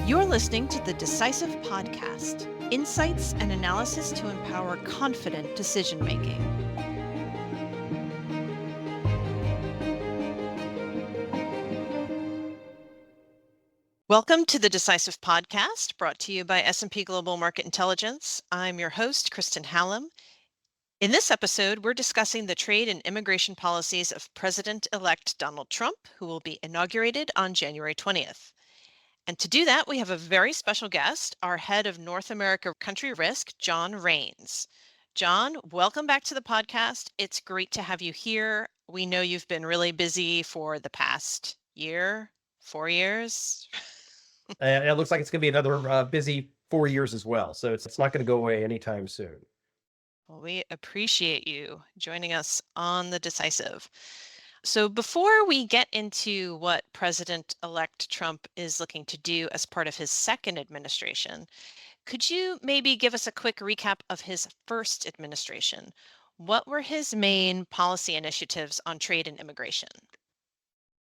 You're listening to the Decisive Podcast, insights and analysis to empower confident decision making. Welcome to the Decisive Podcast, brought to you by S&P Global Market Intelligence. I'm your host, Kristen Hallam. In this episode, we're discussing the trade and immigration policies of President-elect Donald Trump, who will be inaugurated on January 20th. And to do that, we have a very special guest, our head of North America Country Risk, John Rains. John, welcome back to the podcast. It's great to have you here. We know you've been really busy for the past year, 4 years. It looks like it's going to be another busy 4 years as well. So it's not going to go away anytime soon. Well, we appreciate you joining us on the Decisive. So before we get into what President-elect Trump is looking to do as part of his second administration, could you maybe give us a quick recap of his first administration? What were his main policy initiatives on trade and immigration?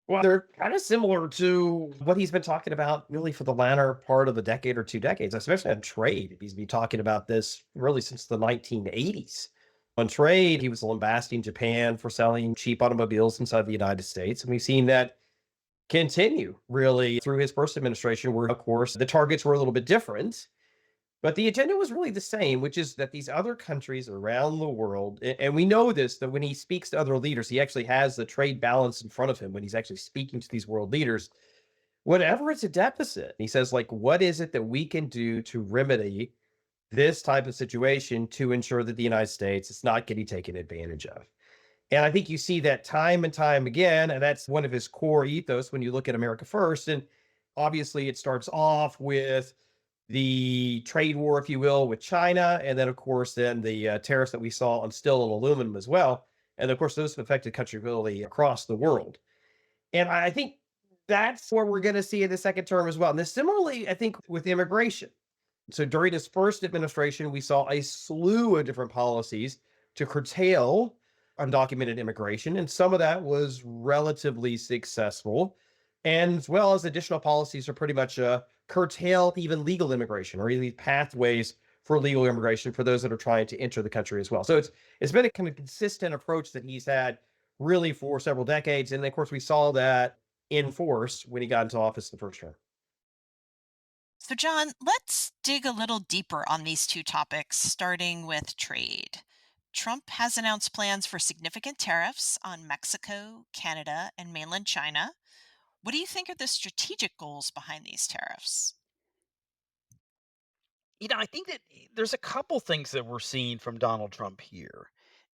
Well, they're kind of similar to what he's been talking about really for the latter part of the decade or 2 decades, especially on trade. He's been talking about this really since the 1980s. On trade, he was lambasting Japan for selling cheap automobiles inside the United States. And we've seen that continue really through his first administration, where, of course, the targets were a little bit different. But the agenda was really the same, which is that these other countries around the world, and we know this, that when he speaks to other leaders, he actually has the trade balance in front of him when he's actually speaking to these world leaders. Whenever it's a deficit, he says, like, what is it that we can do to remedy this type of situation to ensure that the United States is not getting taken advantage of? And I think you see that time and time again, and that's one of his core ethos when you look at America First. And obviously, it starts off with the trade war, if you will, with China, and then of course, then the tariffs that we saw on steel and aluminum as well, and of course, those have affected country really across the world. And I think that's what we're going to see in the second term as well. And this similarly, I think, with immigration. So during his first administration, we saw a slew of different policies to curtail undocumented immigration, and some of that was relatively successful, and as well as additional policies are pretty much curtail even legal immigration or even pathways for legal immigration for those that are trying to enter the country as well. So it's been a kind of consistent approach that he's had really for several decades, and of course we saw that in force when he got into office the first term. So, John, let's dig a little deeper on these two topics, starting with trade. Trump has announced plans for significant tariffs on Mexico, Canada, and mainland China. What do you think are the strategic goals behind these tariffs? I think that there's a couple things that we're seeing from Donald Trump here.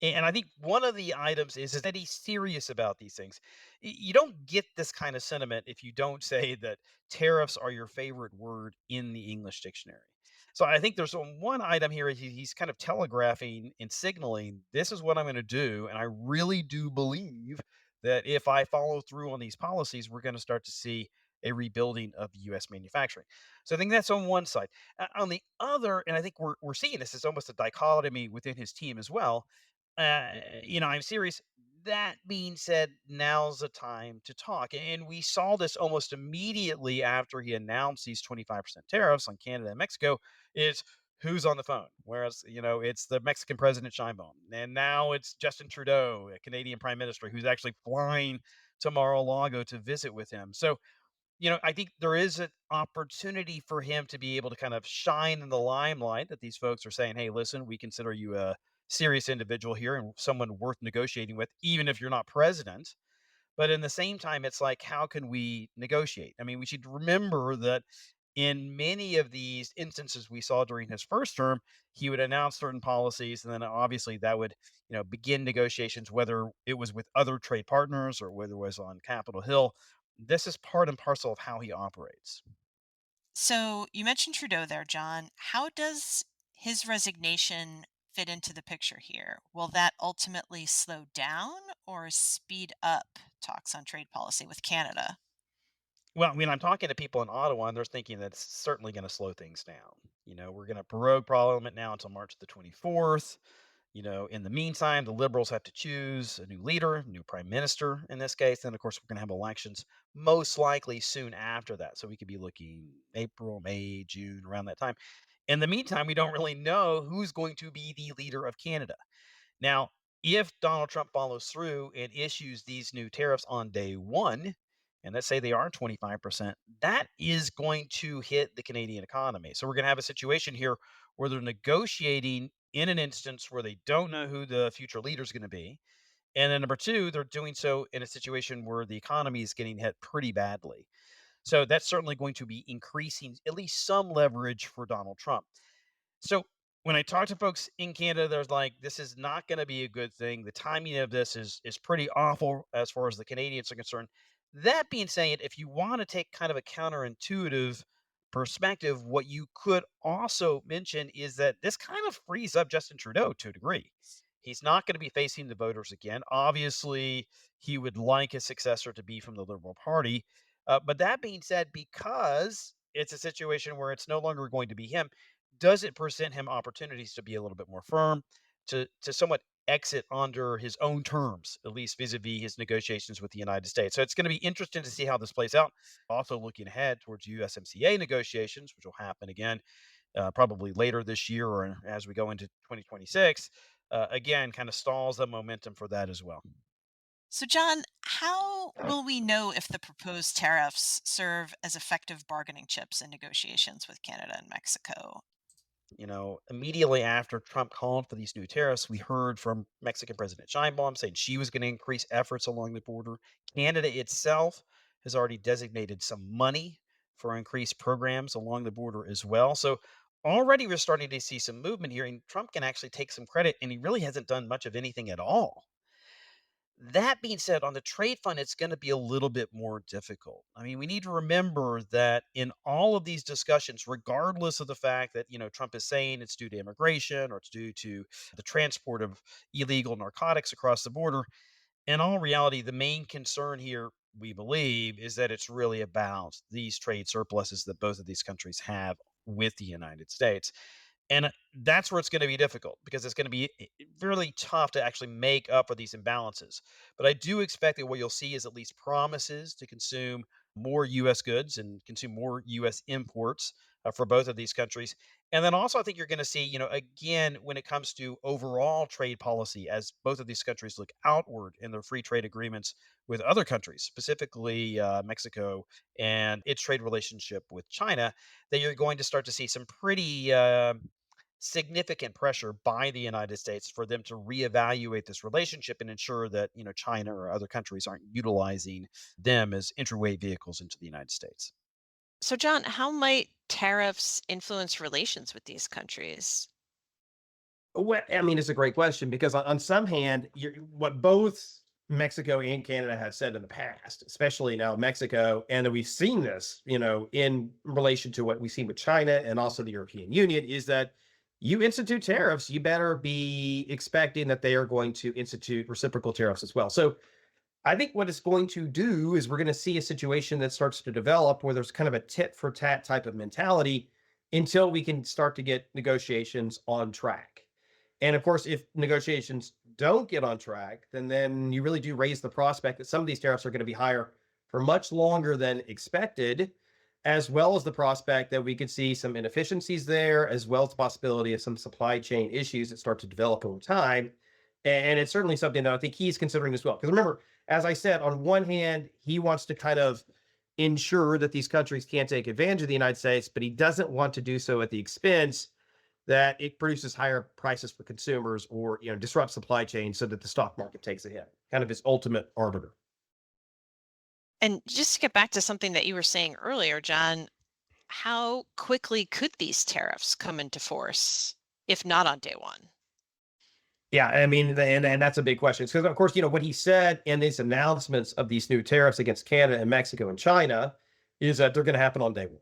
And I think one of the items is that he's serious about these things. You don't get this kind of sentiment if you don't say that tariffs are your favorite word in the English dictionary. So I think there's one item here he's kind of telegraphing and signaling this is what I'm going to do. And I really do believe that if I follow through on these policies, we're going to start to see a rebuilding of US manufacturing. So I think that's on one side. On the other, and I think we're seeing this as almost a dichotomy within his team as well. I'm serious. That being said, now's the time to talk. And we saw this almost immediately after he announced these 25% tariffs on Canada and Mexico. Is who's on the phone? Whereas, it's the Mexican president Sheinbaum. And now it's Justin Trudeau, a Canadian prime minister, who's actually flying to Mar-a-Lago to visit with him. So I think there is an opportunity for him to be able to kind of shine in the limelight that these folks are saying, hey, listen, we consider you a serious individual here and someone worth negotiating with, even if you're not president. But in the same time, it's like, how can we negotiate? I mean, we should remember that in many of these instances we saw during his first term, he would announce certain policies, and then obviously that would, begin negotiations, whether it was with other trade partners or whether it was on Capitol Hill. This is part and parcel of how he operates. So, you mentioned Trudeau there, John. How does his resignation fit into the picture here? Will that ultimately slow down or speed up talks on trade policy with Canada? Well, I mean, I'm talking to people in Ottawa, and they're thinking that it's certainly going to slow things down. We're going to prorogue Parliament now until March the 24th. In the meantime, the liberals have to choose a new leader, new prime minister in this case. Then, of course, we're going to have elections most likely soon after that. So we could be looking April, May, June, around that time. In the meantime, we don't really know who's going to be the leader of Canada. Now, if Donald Trump follows through and issues these new tariffs on day one, and let's say they are 25%, that is going to hit the Canadian economy. So we're going to have a situation here where they're negotiating in an instance where they don't know who the future leader is going to be. And then number two, they're doing so in a situation where the economy is getting hit pretty badly. So that's certainly going to be increasing at least some leverage for Donald Trump. So when I talk to folks in Canada, there's like, this is not going to be a good thing. The timing of this is pretty awful as far as the Canadians are concerned. That being said, if you want to take kind of a counterintuitive perspective, what you could also mention is that this kind of frees up Justin Trudeau to a degree. He's not going to be facing the voters again. Obviously, he would like his successor to be from the Liberal Party. But that being said, because it's a situation where it's no longer going to be him, does it present him opportunities to be a little bit more firm, to somewhat exit under his own terms, at least vis-a-vis his negotiations with the United States? So it's going to be interesting to see how this plays out. Also looking ahead towards USMCA negotiations, which will happen again probably later this year or as we go into 2026. Again, kind of stalls the momentum for that as well. So, John, how will we know if the proposed tariffs serve as effective bargaining chips in negotiations with Canada and Mexico? Immediately after Trump called for these new tariffs, we heard from Mexican President Sheinbaum saying she was going to increase efforts along the border. Canada itself has already designated some money for increased programs along the border as well. So already we're starting to see some movement here, and Trump can actually take some credit, and he really hasn't done much of anything at all. That being said, on the trade front, it's going to be a little bit more difficult. I mean, we need to remember that in all of these discussions, regardless of the fact that, Trump is saying it's due to immigration or it's due to the transport of illegal narcotics across the border, in all reality, the main concern here, we believe, is that it's really about these trade surpluses that both of these countries have with the United States. And that's where it's going to be difficult because it's going to be really tough to actually make up for these imbalances. But I do expect that what you'll see is at least promises to consume more US goods and consume more US imports for both of these countries. And then also, I think you're going to see, again, when it comes to overall trade policy, as both of these countries look outward in their free trade agreements with other countries, specifically Mexico and its trade relationship with China, that you're going to start to see some pretty significant pressure by the United States for them to reevaluate this relationship and ensure that, China or other countries aren't utilizing them as entryway vehicles into the United States. So, John, how might tariffs influence relations with these countries? Well, I mean, it's a great question because on some hand, what both Mexico and Canada have said in the past, especially now Mexico, and that we've seen this, in relation to what we've seen with China and also the European Union, is that you institute tariffs, you better be expecting that they are going to institute reciprocal tariffs as well. So I think what it's going to do is we're going to see a situation that starts to develop where there's kind of a tit for tat type of mentality until we can start to get negotiations on track. And of course, if negotiations don't get on track, then you really do raise the prospect that some of these tariffs are going to be higher for much longer than expected, as well as the prospect that we could see some inefficiencies there, as well as the possibility of some supply chain issues that start to develop over time. And it's certainly something that I think he's considering as well. Because remember, as I said, on one hand, he wants to kind of ensure that these countries can't take advantage of the United States, but he doesn't want to do so at the expense that it produces higher prices for consumers or disrupts supply chain so that the stock market takes a hit. Kind of his ultimate arbiter. And just to get back to something that you were saying earlier, John, how quickly could these tariffs come into force if not on day one? Yeah, I mean, and that's a big question because, of course, what he said in these announcements of these new tariffs against Canada and Mexico and China is that they're going to happen on day one.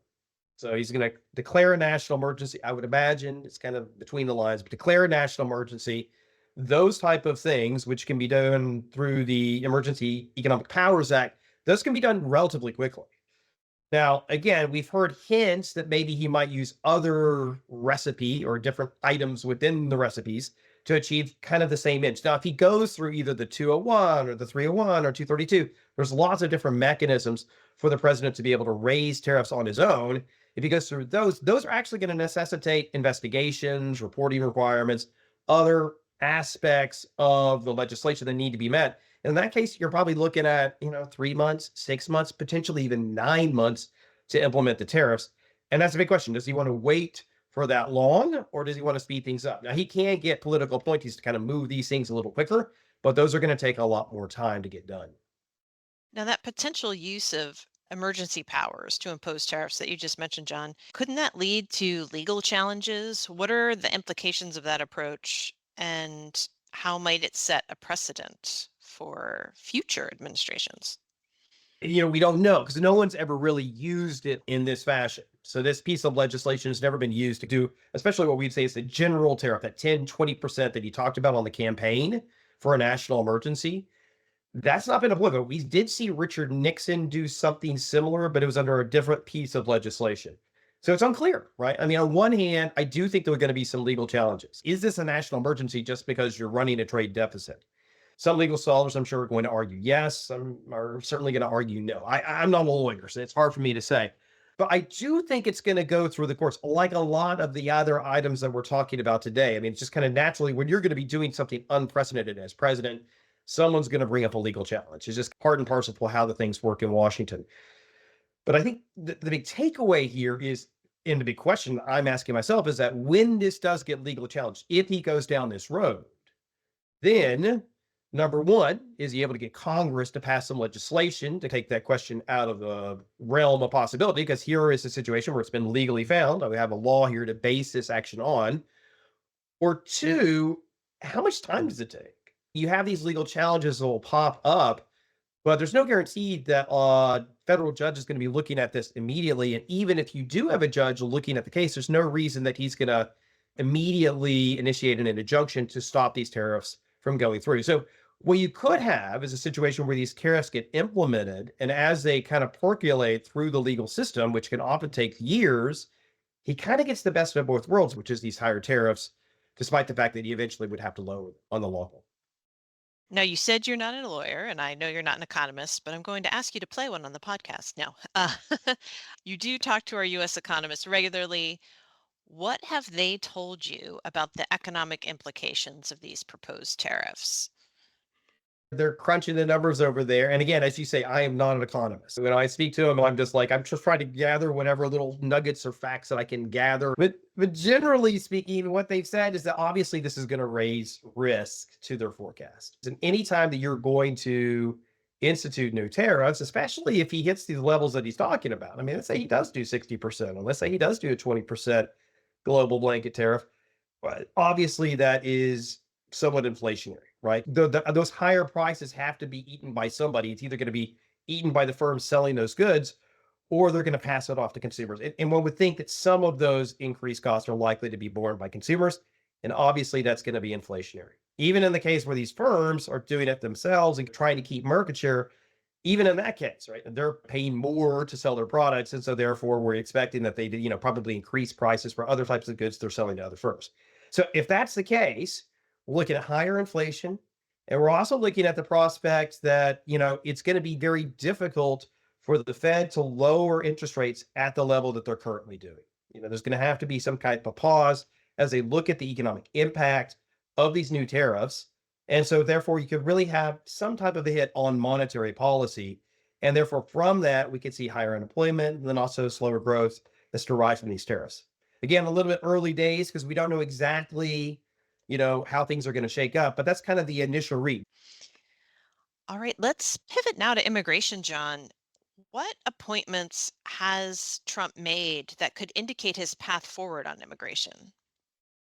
So he's going to declare a national emergency. I would imagine it's kind of between the lines, but declare a national emergency. Those type of things, which can be done through the Emergency Economic Powers Act, those can be done relatively quickly. Now, again, we've heard hints that maybe he might use other recipe or different items within the recipes to achieve kind of the same ends. Now, if he goes through either the 201 or the 301 or 232, there's lots of different mechanisms for the president to be able to raise tariffs on his own. If he goes through those are actually going to necessitate investigations, reporting requirements, other aspects of the legislation that need to be met. In that case, you're probably looking at, 3 months, 6 months, potentially even 9 months to implement the tariffs. And that's a big question. Does he want to wait for that long, or does he want to speed things up? Now, he can get political appointees to kind of move these things a little quicker, but those are going to take a lot more time to get done. Now, that potential use of emergency powers to impose tariffs that you just mentioned, John, couldn't that lead to legal challenges? What are the implications of that approach, and how might it set a precedent for future administrations? We don't know because no one's ever really used it in this fashion. So this piece of legislation has never been used to do, especially what we'd say is the general tariff, that 10-20% that he talked about on the campaign for a national emergency. That's not been applicable. We did see Richard Nixon do something similar, but it was under a different piece of legislation. So it's unclear, right? I mean, on one hand, I do think there are going to be some legal challenges. Is this a national emergency just because you're running a trade deficit? Some legal scholars, I'm sure, are going to argue yes. Some are certainly going to argue no. I'm not a lawyer, so it's hard for me to say. But I do think it's going to go through the courts, like a lot of the other items that we're talking about today. I mean, it's just kind of naturally when you're going to be doing something unprecedented as president, someone's going to bring up a legal challenge. It's just part and parcel for how the things work in Washington. But I think the big takeaway here is, and the big question I'm asking myself is that when this does get legally challenged, if he goes down this road, then number one, is he able to get Congress to pass some legislation to take that question out of the realm of possibility? Because here is a situation where it's been legally found. We have a law here to base this action on. Or two, how much time does it take? You have these legal challenges that will pop up, but there's no guarantee that a federal judge is going to be looking at this immediately. And even if you do have a judge looking at the case, there's no reason that he's going to immediately initiate an injunction to stop these tariffs from going through. So what you could have is a situation where these tariffs get implemented, and as they kind of percolate through the legal system, which can often take years, he kind of gets the best of both worlds, which is these higher tariffs, despite the fact that he eventually would have to lower them on the law. Now, you said you're not a lawyer, and I know you're not an economist, but I'm going to ask you to play one on the podcast now. You do talk to our U.S. economists regularly. What have they told you about the economic implications of these proposed tariffs? They're crunching the numbers over there. And again, as you say, I am not an economist. When I speak to them, I'm just trying to gather whatever little nuggets or facts that I can gather. But generally speaking, what they've said is that obviously this is going to raise risk to their forecast. And anytime that you're going to institute new tariffs, especially if he hits these levels that he's talking about. I mean, let's say he does do 60%, or let's say he does do a 20% global blanket tariff. But obviously that is somewhat inflationary, right? Those higher prices have to be eaten by somebody. It's either going to be eaten by the firms selling those goods, or they're going to pass it off to consumers. And one would think that some of those increased costs are likely to be borne by consumers. And obviously that's going to be inflationary. Even in the case where these firms are doing it themselves and trying to keep market share, even in that case, right, they're paying more to sell their products. And so therefore we're expecting that they, probably increase prices for other types of goods they're selling to other firms. So if that's the case, we're looking at higher inflation, and we're also looking at the prospect that, it's going to be very difficult for the Fed to lower interest rates at the level that they're currently doing. There's going to have to be some kind of a pause as they look at the economic impact of these new tariffs. And so therefore you could really have some type of a hit on monetary policy. And therefore from that, we could see higher unemployment and then also slower growth that's derived from these tariffs. Again, a little bit early days because we don't know exactly how things are going to shake up, but that's kind of the initial read. All right, let's pivot now to immigration, John. What appointments has Trump made that could indicate his path forward on immigration?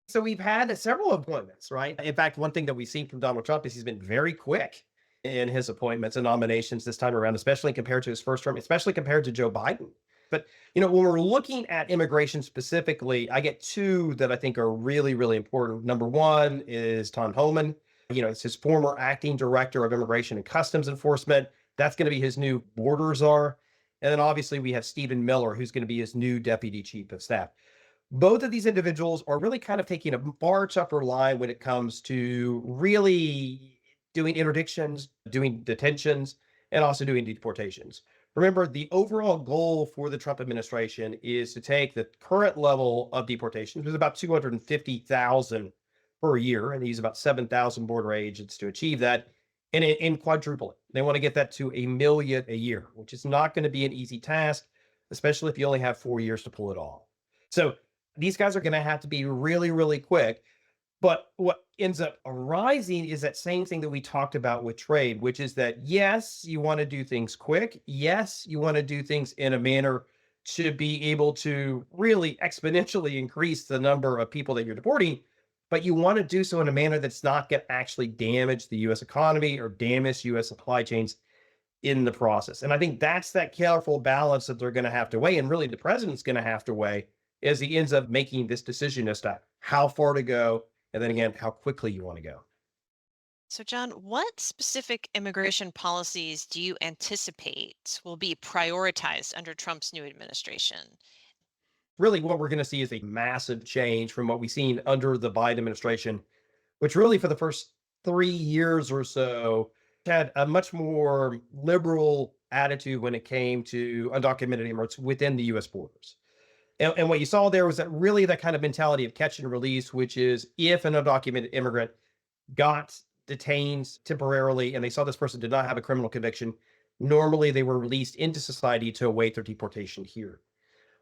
So we've had several appointments, right? In fact, one thing that we've seen from Donald Trump is he's been very quick in his appointments and nominations this time around, especially compared to his first term, especially compared to Joe Biden. But, when we're looking at immigration specifically, I get two that I think are really, really important. Number one is Tom Homan. It's his former acting director of Immigration and Customs Enforcement. That's going to be his new border czar. And then obviously we have Stephen Miller, who's going to be his new deputy chief of staff. Both of these individuals are really kind of taking a far tougher line when it comes to really doing interdictions, doing detentions, and also doing deportations. Remember, the overall goal for the Trump administration is to take the current level of deportations, which is about 250,000 per year, and they use about 7,000 border agents to achieve that, and quadruple it. They want to get that to 1 million a year, which is not going to be an easy task, especially if you only have 4 years to pull it off. So these guys are going to have to be really, really quick. But what ends up arising is that same thing that we talked about with trade, which is that yes, you want to do things quick. Yes, you want to do things in a manner to be able to really exponentially increase the number of people that you're deporting, but you want to do so in a manner that's not going to actually damage the US economy or damage US supply chains in the process. And I think that's that careful balance that they're going to have to weigh. And really, the president's going to have to weigh as he ends up making this decision as to how far to go, and then again, how quickly you want to go. So, John, what specific immigration policies do you anticipate will be prioritized under Trump's new administration? Really, what we're going to see is a massive change from what we've seen under the Biden administration, which really for the first 3 years or so had a much more liberal attitude when it came to undocumented immigrants within the US borders. And what you saw there was that really that kind of mentality of catch and release, which is if an undocumented immigrant got detained temporarily and they saw this person did not have a criminal conviction, normally they were released into society to await their deportation here.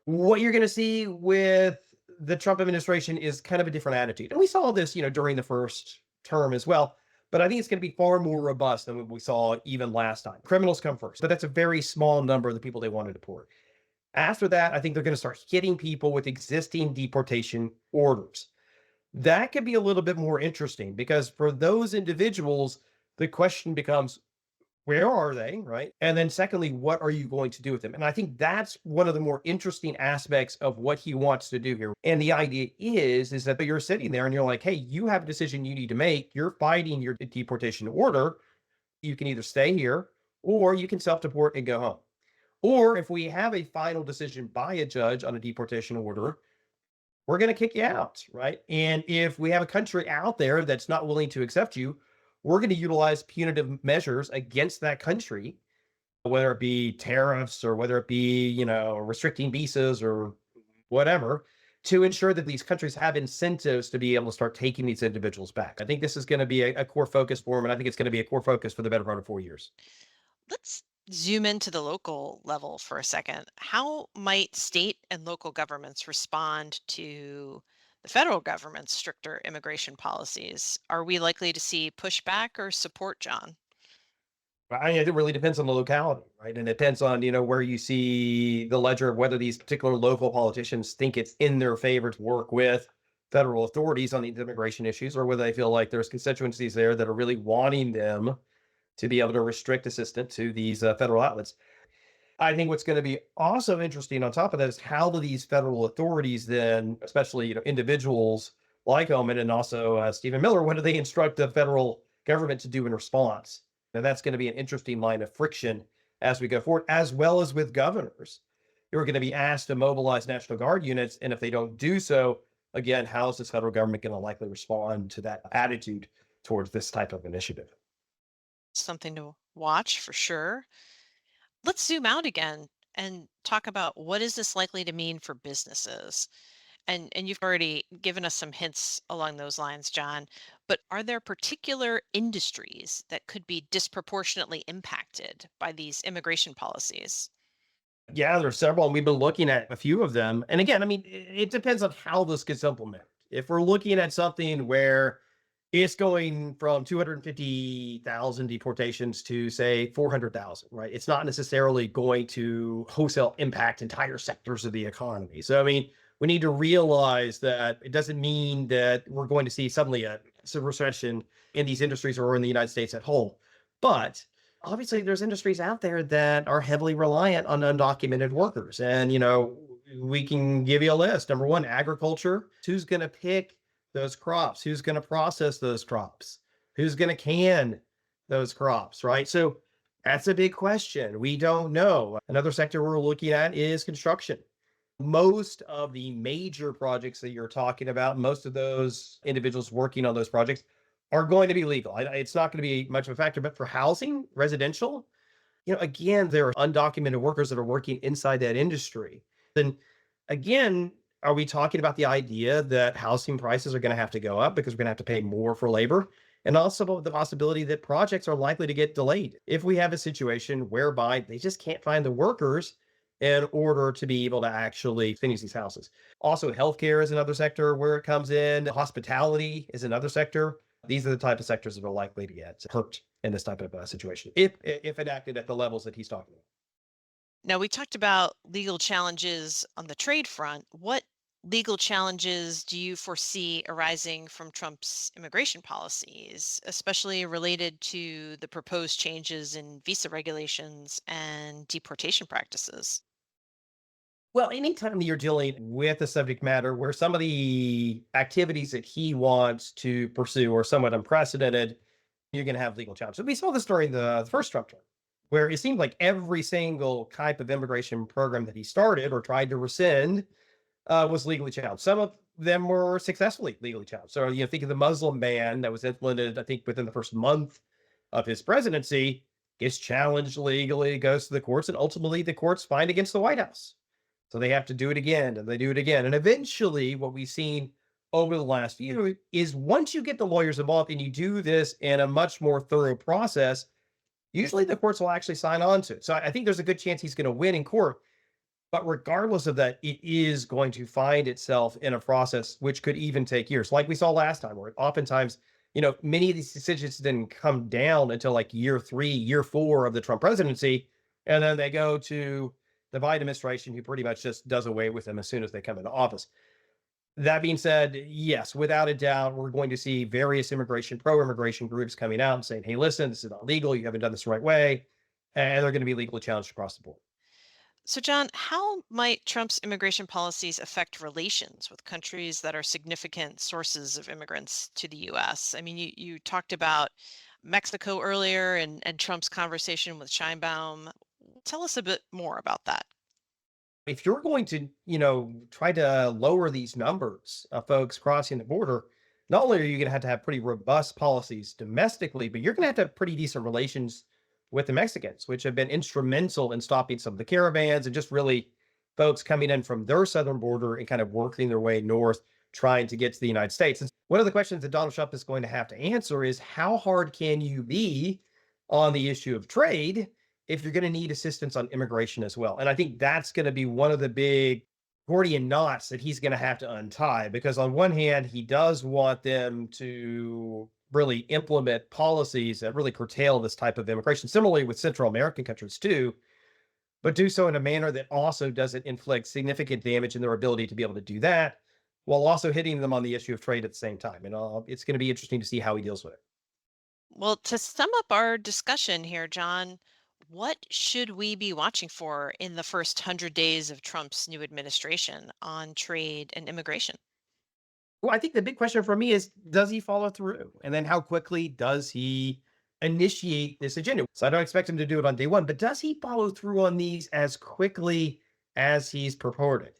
What you're going to see with the Trump administration is kind of a different attitude. And we saw this, during the first term as well. But I think it's going to be far more robust than what we saw even last time. Criminals come first, but that's a very small number of the people they want to deport. After that, I think they're going to start hitting people with existing deportation orders. That could be a little bit more interesting because for those individuals, the question becomes, where are they? Right. And then, secondly, what are you going to do with them? And I think that's one of the more interesting aspects of what he wants to do here. And the idea is that you're sitting there and you're like, hey, you have a decision you need to make. You're fighting your deportation order. You can either stay here or you can self deport and go home. Or if we have a final decision by a judge on a deportation order, we're going to kick you out, right? And if we have a country out there that's not willing to accept you, we're going to utilize punitive measures against that country, whether it be tariffs or whether it be, restricting visas or whatever, to ensure that these countries have incentives to be able to start taking these individuals back. I think this is going to be a core focus for them, and I think it's going to be a core focus for the better part of 4 years. Let's zoom into the local level for a second. How might state and local governments respond to the federal government's stricter immigration policies? Are we likely to see pushback or support, John? It really depends on the locality, right? And it depends on, where you see the ledger of whether these particular local politicians think it's in their favor to work with federal authorities on these immigration issues, or whether they feel like there's constituencies there that are really wanting them to be able to restrict assistance to these federal outlets. I think what's going to be also interesting on top of that is how do these federal authorities then, especially individuals like Oman and also Stephen Miller, what do they instruct the federal government to do in response? And that's going to be an interesting line of friction as we go forward, as well as with governors who are going to be asked to mobilize National Guard units. And if they don't do so, again, how is this federal government going to likely respond to that attitude towards this type of initiative? Something to watch for sure. Let's zoom out again and talk about what is this likely to mean for businesses? And you've already given us some hints along those lines, John, but are there particular industries that could be disproportionately impacted by these immigration policies? Yeah, there's several, and we've been looking at a few of them. And again, I mean, it depends on how this gets implemented. If we're looking at something where it's going from 250,000 deportations to say 400,000, right? It's not necessarily going to wholesale impact entire sectors of the economy. So, I mean, we need to realize that it doesn't mean that we're going to see suddenly a recession in these industries or in the United States at whole. But obviously, there's industries out there that are heavily reliant on undocumented workers. And, we can give you a list. Number one, agriculture. Who's going to pick those crops? Who's going to process those crops? Who's going to can those crops, right? So that's a big question. We don't know. Another sector we're looking at is construction. Most of the major projects that you're talking about, most of those individuals working on those projects are going to be legal. It's not going to be much of a factor, but for housing, residential, again, there are undocumented workers that are working inside that industry. Then again, are we talking about the idea that housing prices are going to have to go up because we're going to have to pay more for labor? And also the possibility that projects are likely to get delayed if we have a situation whereby they just can't find the workers in order to be able to actually finish these houses. Also, healthcare is another sector where it comes in. Hospitality is another sector. These are the type of sectors that are likely to get hurt in this type of situation, if enacted at the levels that he's talking about. Now, we talked about legal challenges on the trade front. What legal challenges do you foresee arising from Trump's immigration policies, especially related to the proposed changes in visa regulations and deportation practices? Well, anytime that you're dealing with a subject matter where some of the activities that he wants to pursue are somewhat unprecedented, you're going to have legal challenges. We saw this during the first Trump term, where it seemed like every single type of immigration program that he started or tried to rescind was legally challenged. Some of them were successfully legally challenged. So, think of the Muslim ban that was implemented, I think, within the first month of his presidency, gets challenged legally, goes to the courts, and ultimately the courts find against the White House. So they have to do it again and they do it again. And eventually, what we've seen over the last year is once you get the lawyers involved and you do this in a much more thorough process, usually the courts will actually sign on to it. So I think there's a good chance he's going to win in court. But regardless of that, it is going to find itself in a process which could even take years, like we saw last time, where oftentimes, many of these decisions didn't come down until like year 3, year 4 of the Trump presidency. And then they go to the Biden administration, who pretty much just does away with them as soon as they come into office. That being said, yes, without a doubt, we're going to see various pro-immigration groups coming out and saying, hey, listen, this is not legal. You haven't done this the right way. And they're going to be legally challenged across the board. So, John, how might Trump's immigration policies affect relations with countries that are significant sources of immigrants to the U.S.? I mean, you talked about Mexico earlier and Trump's conversation with Scheinbaum. Tell us a bit more about that. If you're going to, try to lower these numbers of folks crossing the border, not only are you going to have pretty robust policies domestically, but you're going to have pretty decent relations with the Mexicans, which have been instrumental in stopping some of the caravans and just really folks coming in from their southern border and kind of working their way north, trying to get to the United States. And one of the questions that Donald Trump is going to have to answer is how hard can you be on the issue of trade if you're going to need assistance on immigration as well? And I think that's going to be one of the big Gordian knots that he's going to have to untie, because on one hand, he does want them to really implement policies that really curtail this type of immigration, similarly with Central American countries too, but do so in a manner that also doesn't inflict significant damage in their ability to be able to do that, while also hitting them on the issue of trade at the same time. And it's going to be interesting to see how he deals with it. Well, to sum up our discussion here, John, what should we be watching for in the first 100 days of Trump's new administration on trade and immigration? Well, I think the big question for me is, does he follow through? And then how quickly does he initiate this agenda? So I don't expect him to do it on day one, but does he follow through on these as quickly as he's purported?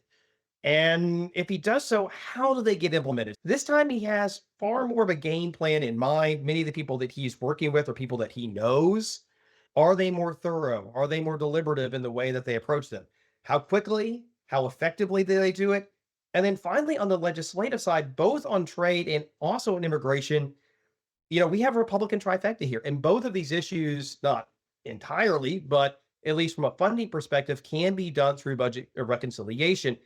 And if he does so, how do they get implemented? This time he has far more of a game plan in mind. Many of the people that he's working with are people that he knows. Are they more thorough? Are they more deliberative in the way that they approach them? How quickly, how effectively do they do it? And then finally, on the legislative side, both on trade and also on immigration, we have a Republican trifecta here. And both of these issues, not entirely, but at least from a funding perspective, can be done through budget reconciliation.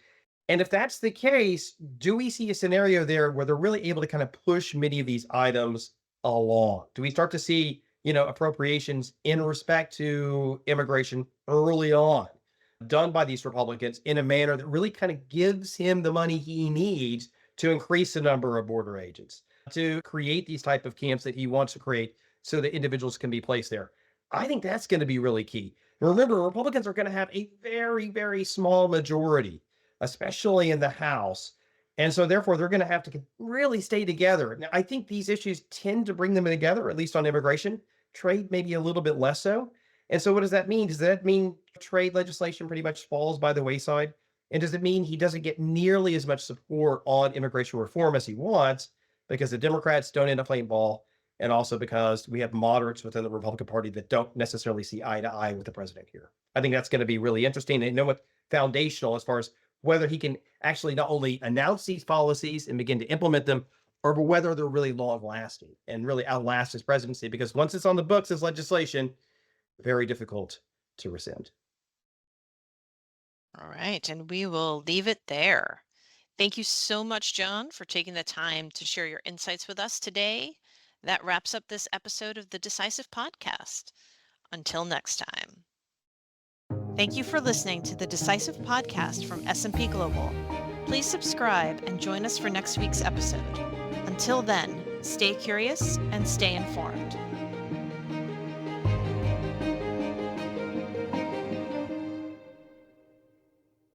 And if that's the case, do we see a scenario there where they're really able to kind of push many of these items along? Do we start to see, appropriations in respect to immigration early on done by these Republicans in a manner that really kind of gives him the money he needs to increase the number of border agents, to create these type of camps that he wants to create so that individuals can be placed there? I think that's going to be really key. Remember, Republicans are going to have a very, very small majority, especially in the House. And so therefore, they're going to have to really stay together. Now, I think these issues tend to bring them together, at least on immigration. Trade, maybe a little bit less so. And so what does that mean? Does that mean trade legislation pretty much falls by the wayside? And does it mean he doesn't get nearly as much support on immigration reform as he wants because the Democrats don't end up playing ball, and also because we have moderates within the Republican Party that don't necessarily see eye to eye with the president here? I think that's going to be really interesting and what foundational as far as whether he can actually not only announce these policies and begin to implement them, or whether they're really long lasting and really outlast his presidency. Because once it's on the books as legislation, very difficult to rescind. All right, and we will leave it there. Thank you so much, John, for taking the time to share your insights with us today. That wraps up this episode of the Decisive Podcast. Until next time. Thank you for listening to the Decisive Podcast from S&P Global. Please subscribe and join us for next week's episode. Until then, stay curious and stay informed.